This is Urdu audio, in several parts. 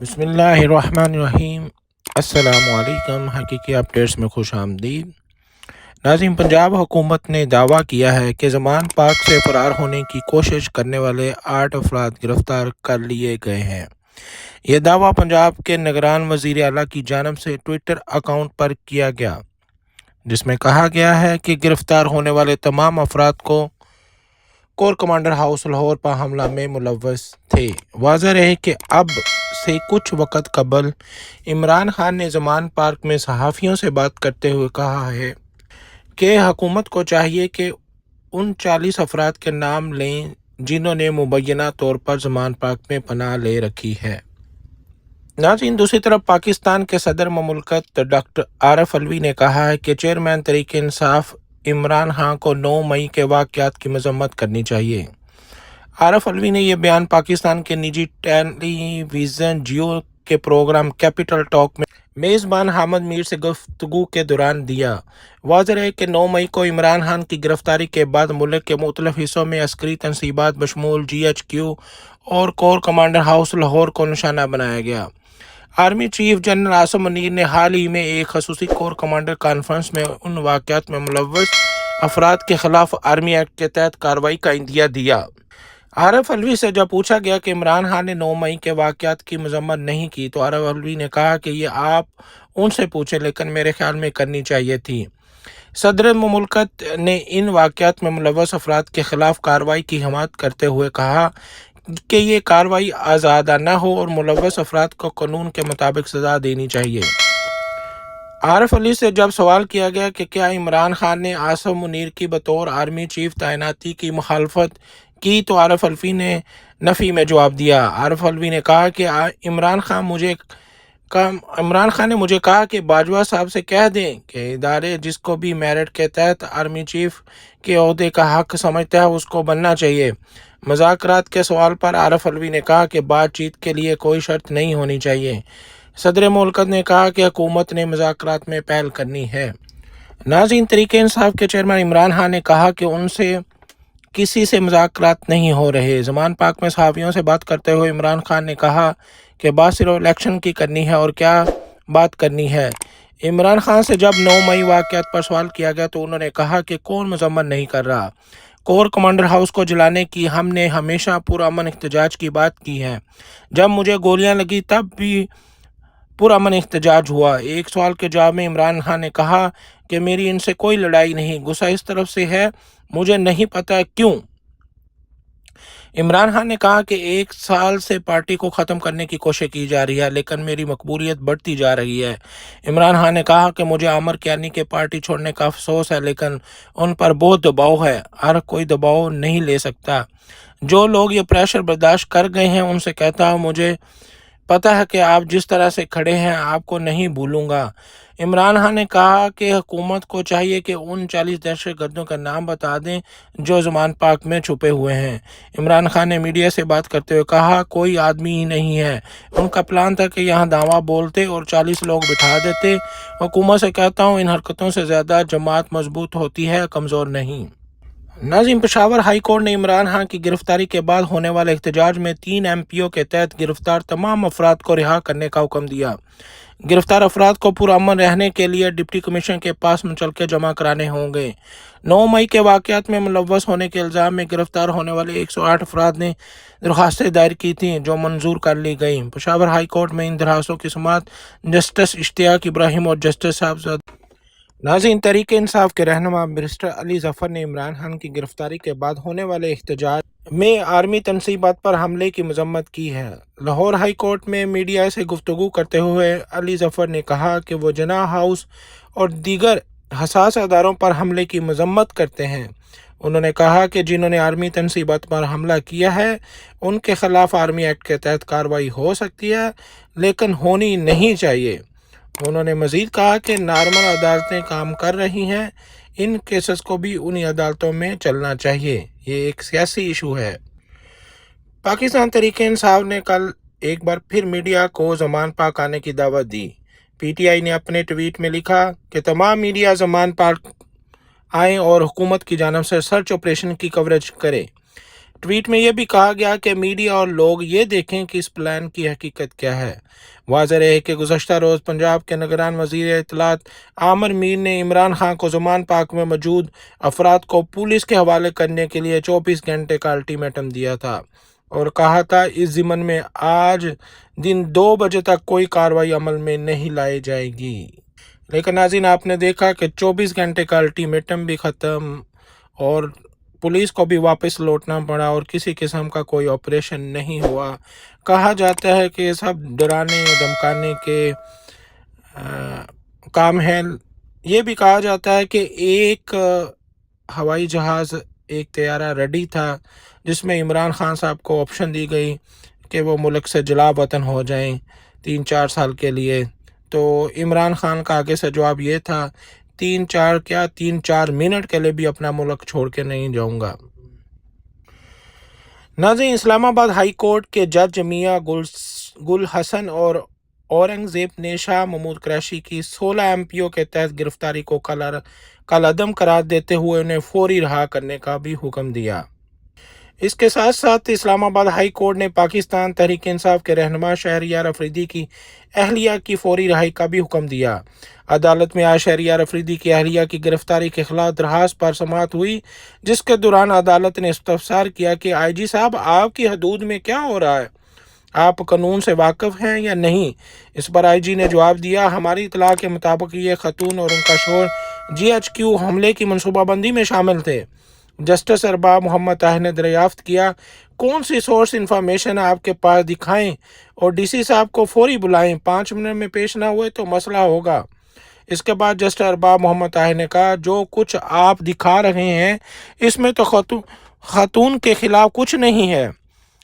بسم اللہ الرحمن الرحیم۔ السلام علیکم، حقیقی اپڈیٹس میں خوش آمدید۔ ناظرین، پنجاب حکومت نے دعویٰ کیا ہے کہ زمان پاک سے فرار ہونے کی کوشش کرنے والے 8 افراد گرفتار کر لیے گئے ہیں۔ یہ دعویٰ پنجاب کے نگران وزیر اعلیٰ کی جانب سے ٹویٹر اکاؤنٹ پر کیا گیا، جس میں کہا گیا ہے کہ گرفتار ہونے والے تمام افراد کو کور کمانڈر ہاؤس لاہور پر حملہ میں ملوث تھے۔ واضح رہے کہ اب سے کچھ وقت قبل عمران خان نے زمان پارک میں صحافیوں سے بات کرتے ہوئے کہا ہے کہ حکومت کو چاہیے کہ ان 40 افراد کے نام لیں جنہوں نے مبینہ طور پر زمان پارک میں پناہ لے رکھی ہے۔ ناظرین، دوسری طرف پاکستان کے صدر مملکت ڈاکٹر عارف علوی نے کہا ہے کہ چیئرمین تحریک انصاف عمران خان کو 9 مئی کے واقعات کی مذمت کرنی چاہیے۔ عارف علوی نے یہ بیان پاکستان کے نجی ٹیلی ویژن جیو کے پروگرام کیپٹل ٹاک میں میزبان حامد میر سے گفتگو کے دوران دیا۔ واضح ہے کہ 9 مئی کو عمران خان کی گرفتاری کے بعد ملک کے مختلف حصوں میں عسکری تنصیبات بشمول GHQ اور کور کمانڈر ہاؤس لاہور کو نشانہ بنایا گیا۔ Army chief general Asim Munir نے حال ہی میں ایک خصوصی کور کمانڈر کانفرنس میں ان واقعات میں ملوث افراد کے خلاف آرمی ایکٹ کے تحت کارروائی کا عندیہ دیا۔ عارف علوی سے جب پوچھا گیا کہ عمران خان نے 9 مئی کے واقعات کی مذمت نہیں کی تو عارف علوی نے کہا کہ یہ آپ ان سے پوچھیں، لیکن میرے خیال میں کرنی چاہیے تھی۔ صدر مملکت نے ان واقعات میں ملوث افراد کے خلاف کارروائی کی حمایت کرتے ہوئے کہا کہ یہ کارروائی آزادانہ ہو اور ملوث افراد کو قانون کے مطابق سزا دینی چاہیے۔ عارف علوی سے جب سوال کیا گیا کہ کیا عمران خان نے عاصم منیر کی بطور آرمی چیف تعیناتی کی مخالفت کی تو عارف علوی نے نفی میں جواب دیا۔ عارف علوی نے کہا کہ عمران خان نے مجھے کہا کہ باجوہ صاحب سے کہہ دیں کہ ادارے جس کو بھی میرٹ کے تحت آرمی چیف کے عہدے کا حق سمجھتا ہے اس کو بننا چاہیے۔ مذاکرات کے سوال پر عارف علوی نے کہا کہ بات چیت کے لیے کوئی شرط نہیں ہونی چاہیے۔ صدر مملکت نے کہا کہ حکومت نے مذاکرات میں پہل کرنی ہے۔ ناظرین، تحریک انصاف کے چیئرمین عمران خان نے کہا کہ ان سے کسی سے مذاکرات نہیں ہو رہے۔ زمان پاک میں صحافیوں سے بات کرتے ہوئے عمران خان نے کہا کہ بات صرف الیکشن کی کرنی ہے اور کیا بات کرنی ہے۔ عمران خان سے جب 9 مئی واقعات پر سوال کیا گیا تو انہوں نے کہا کہ کون مذمت نہیں کر رہا۔ کور کمانڈر ہاؤس کو جلانے کی ہم نے ہمیشہ پرامن احتجاج کی بات کی ہے۔ جب مجھے گولیاں لگی تب بھی پرامن احتجاج ہوا۔ ایک سوال کے جواب میں عمران خان نے کہا کہ میری ان سے کوئی لڑائی نہیں، غصہ اس طرف سے ہے، مجھے نہیں پتا کیوں۔ عمران خان نے کہا کہ 1 سال سے پارٹی کو ختم کرنے کی کوشش کی جا رہی ہے لیکن میری مقبولیت بڑھتی جا رہی ہے۔ عمران خان نے کہا کہ مجھے عامر کیانی کے پارٹی چھوڑنے کا افسوس ہے لیکن ان پر بہت دباؤ ہے، ہر کوئی دباؤ نہیں لے سکتا۔ جو لوگ یہ پریشر برداشت کر گئے ہیں ان سے کہتا ہوں مجھے پتا ہے کہ آپ جس طرح سے کھڑے ہیں آپ کو نہیں بھولوں گا۔ عمران خان نے کہا کہ حکومت کو چاہیے کہ ان 40 دہشت گردوں کا نام بتا دیں جو زمان پاک میں چھپے ہوئے ہیں۔ عمران خان نے میڈیا سے بات کرتے ہوئے کہا کوئی آدمی ہی نہیں ہے، ان کا پلان تھا کہ یہاں دعویٰ بولتے اور 40 لوگ بٹھا دیتے۔ حکومت سے کہتا ہوں ان حرکتوں سے زیادہ جماعت مضبوط ہوتی ہے، کمزور نہیں۔ ناظرین، پشاور ہائی کورٹ نے عمران خان کی گرفتاری کے بعد ہونے والے احتجاج میں 3 MPO کے تحت گرفتار تمام افراد کو رہا کرنے کا حکم دیا۔ گرفتار افراد کو پرامن رہنے کے لیے ڈپٹی کمشنر کے پاس مچلکے جمع کرانے ہوں گے۔ 9 مئی کے واقعات میں ملوث ہونے کے الزام میں گرفتار ہونے والے 108 افراد نے درخواستیں دائر کی تھیں جو منظور کر لی گئیں۔ پشاور ہائی کورٹ میں ان درخواستوں کی سماعت جسٹس اشتیاق ابراہیم اور جسٹس صاحبزادہ ناظرین، تحریک انصاف کے رہنما بیرسٹر علی ظفر نے عمران خان کی گرفتاری کے بعد ہونے والے احتجاج میں آرمی تنصیبات پر حملے کی مذمت کی ہے۔ لاہور ہائی کورٹ میں میڈیا سے گفتگو کرتے ہوئے علی ظفر نے کہا کہ وہ جناح ہاؤس اور دیگر حساس اداروں پر حملے کی مذمت کرتے ہیں۔ انہوں نے کہا کہ جنہوں نے آرمی تنصیبات پر حملہ کیا ہے ان کے خلاف آرمی ایکٹ کے تحت کارروائی ہو سکتی ہے لیکن ہونی نہیں چاہیے۔ انہوں نے مزید کہا کہ نارمل عدالتیں کام کر رہی ہیں، ان کیسز کو بھی انہی عدالتوں میں چلنا چاہیے، یہ ایک سیاسی ایشو ہے۔ پاکستان تحریک انصاف نے کل ایک بار پھر میڈیا کو زمان پاک آنے کی دعوت دی۔ PTI نے اپنے ٹویٹ میں لکھا کہ تمام میڈیا زمان پاک آئیں اور حکومت کی جانب سے سرچ آپریشن کی کوریج کرے۔ ٹویٹ میں یہ بھی کہا گیا کہ میڈیا اور لوگ یہ دیکھیں کہ اس پلان کی حقیقت کیا ہے۔ واضح رہے کہ گزشتہ روز پنجاب کے نگران وزیر اطلاعات عامر میر نے عمران خان کو زمان پاک میں موجود افراد کو پولیس کے حوالے کرنے کے لیے 24 گھنٹے کا الٹیمیٹم دیا تھا اور کہا تھا اس ضمن میں آج دن 2 بجے تک کوئی کارروائی عمل میں نہیں لائی جائے گی۔ لیکن ناظرین، آپ نے دیکھا کہ 24 گھنٹے کا الٹیمیٹم بھی ختم اور پولیس کو بھی واپس لوٹنا پڑا اور کسی قسم کا کوئی آپریشن نہیں ہوا۔ کہا جاتا ہے کہ یہ سب ڈرانے اور دھمکانے کے کام ہیں۔ یہ بھی کہا جاتا ہے کہ ایک ہوائی جہاز، ایک طیارہ ریڈی تھا جس میں عمران خان صاحب کو آپشن دی گئی کہ وہ ملک سے جلا وطن ہو جائیں 3-4 سال کے لیے۔ تو عمران خان کا آگے سے جواب یہ تھا 3-4 منٹ کے لیے بھی اپنا ملک چھوڑ کے نہیں جاؤں گا۔ ناظرین، اسلام آباد ہائی کورٹ کے جج میاں گل حسن اور اورنگ زیب نے شاہ محمود قریشی کی 16 MPO کے تحت گرفتاری کو کالعدم قرار دیتے ہوئے انہیں فوری رہا کرنے کا بھی حکم دیا۔ اس کے ساتھ ساتھ اسلام آباد ہائی کورٹ نے پاکستان تحریک انصاف کے رہنما شہریار افریدی کی اہلیہ کی فوری رہائی کا بھی حکم دیا۔ عدالت میں آج شہریار افریدی کی اہلیہ کی گرفتاری کے خلاف درخواست پر سماعت ہوئی، جس کے دوران عدالت نے استفسار کیا کہ IG صاحب، آپ کی حدود میں کیا ہو رہا ہے؟ آپ قانون سے واقف ہیں یا نہیں؟ اس پر IG نے جواب دیا، ہماری اطلاع کے مطابق یہ خاتون اور ان کا شوہر GHQ حملے کی منصوبہ بندی میں شامل تھے۔ جسٹس ارباب محمد طاہر نے دریافت کیا، کون سی سورس انفارمیشن آپ کے پاس؟ دکھائیں اور DC صاحب کو فوری بلائیں، 5 منٹ میں پیش نہ ہوئے تو مسئلہ ہوگا۔ اس کے بعد جسٹس ارباب محمد طاہر نے کہا، جو کچھ آپ دکھا رہے ہیں اس میں تو خاتون کے خلاف کچھ نہیں ہے۔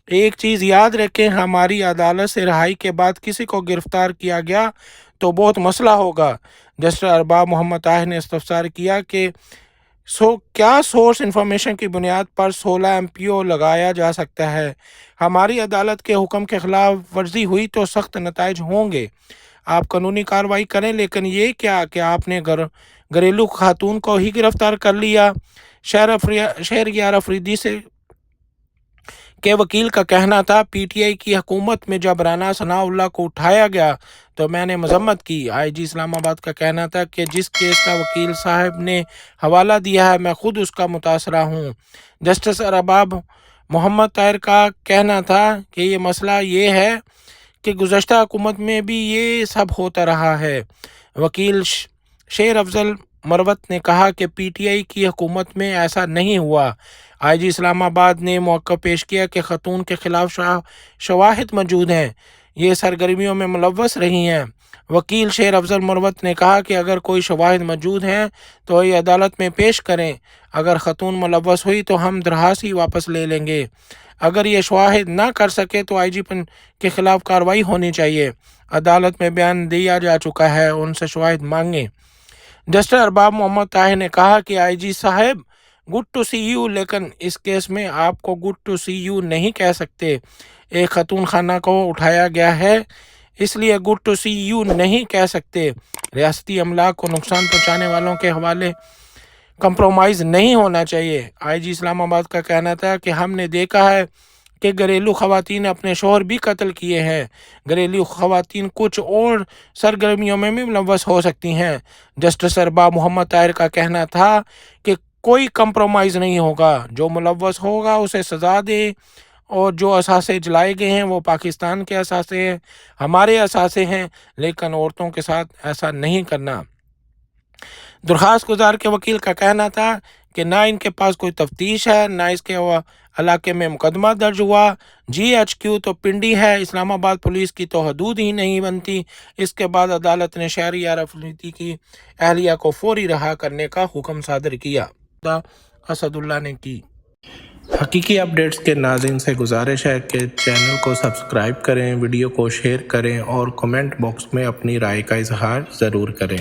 ایک چیز یاد رکھیں، ہماری عدالت سے رہائی کے بعد کسی کو گرفتار کیا گیا تو بہت مسئلہ ہوگا۔ جسٹس ارباب محمد طاہر نے استفسار کیا کہ کیا سورس انفارمیشن کی بنیاد پر 16 MPO لگایا جا سکتا ہے؟ ہماری عدالت کے حکم کے خلاف ورزی ہوئی تو سخت نتائج ہوں گے۔ آپ قانونی کارروائی کریں، لیکن یہ کیا کہ آپ نے گھریلو خاتون کو ہی گرفتار کر لیا۔ شہریار افریدی کے وکیل کا کہنا تھا، PTI کی حکومت میں جب رانا ثناء اللہ کو اٹھایا گیا تو میں نے مذمت کی۔ IG اسلام آباد کا کہنا تھا کہ جس کیس کا وکیل صاحب نے حوالہ دیا ہے میں خود اس کا متاثرہ ہوں۔ جسٹس ارباب محمد طاہر کا کہنا تھا کہ یہ مسئلہ یہ ہے کہ گزشتہ حکومت میں بھی یہ سب ہوتا رہا ہے۔ وکیل شیر افضل مروت نے کہا کہ PTI کی حکومت میں ایسا نہیں ہوا۔ IG اسلام آباد نے موقع پیش کیا کہ خاتون کے خلاف شواہد موجود ہیں، یہ سرگرمیوں میں ملوث رہی ہیں۔ وکیل شیر افضل مروت نے کہا کہ اگر کوئی شواہد موجود ہیں تو یہ عدالت میں پیش کریں، اگر خاتون ملوث ہوئی تو ہم درخواست ہی واپس لے لیں گے۔ اگر یہ شواہد نہ کر سکے تو IG کے خلاف کارروائی ہونی چاہیے۔ عدالت میں بیان دیا جا چکا ہے، ان سے شواہد مانگیں۔ جسٹس ارباب محمد طاہر نے کہا کہ IG صاحب، گڈ ٹو سی یو، لیکن اس کیس میں آپ کو گڈ ٹو سی یو نہیں کہہ سکتے۔ ایک خاتون خانہ کو اٹھایا گیا ہے، اس لیے گڈ ٹو سی یو نہیں کہہ سکتے۔ ریاستی املاک کو نقصان پہنچانے والوں کے حوالے کمپرومائز نہیں ہونا چاہیے۔ IG اسلام آباد کا کہنا تھا کہ ہم نے دیکھا ہے کہ گھریلو خواتین نے اپنے شوہر بھی قتل کیے ہیں۔ گھریلو خواتین کچھ اور سرگرمیوں میں بھی ملوث ہو سکتی ہیں۔ جسٹس ارباب محمد طاہر کا کہنا تھا کہ کوئی کمپرومائز نہیں ہوگا، جو ملوث ہوگا اسے سزا دے، اور جو اثاثے جلائے گئے ہیں وہ پاکستان کے اثاثے ہیں، ہمارے اثاثے ہیں، لیکن عورتوں کے ساتھ ایسا نہیں کرنا۔ درخواست گزار کے وکیل کا کہنا تھا کہ نہ ان کے پاس کوئی تفتیش ہے، نہ اس کے علاقے میں مقدمہ درج ہوا۔ GHQ تو پنڈی ہے، اسلام آباد پولیس کی تو حدود ہی نہیں بنتی۔ اس کے بعد عدالت نے شہریار افریدی کی اہلیہ کو فوری رہا کرنے کا حکم صادر کیا۔ اسد اللہ نے کی۔ حقیقی اپڈیٹس کے ناظرین سے گزارش ہے کہ چینل کو سبسکرائب کریں، ویڈیو کو شیئر کریں اور کمنٹ باکس میں اپنی رائے کا اظہار ضرور کریں۔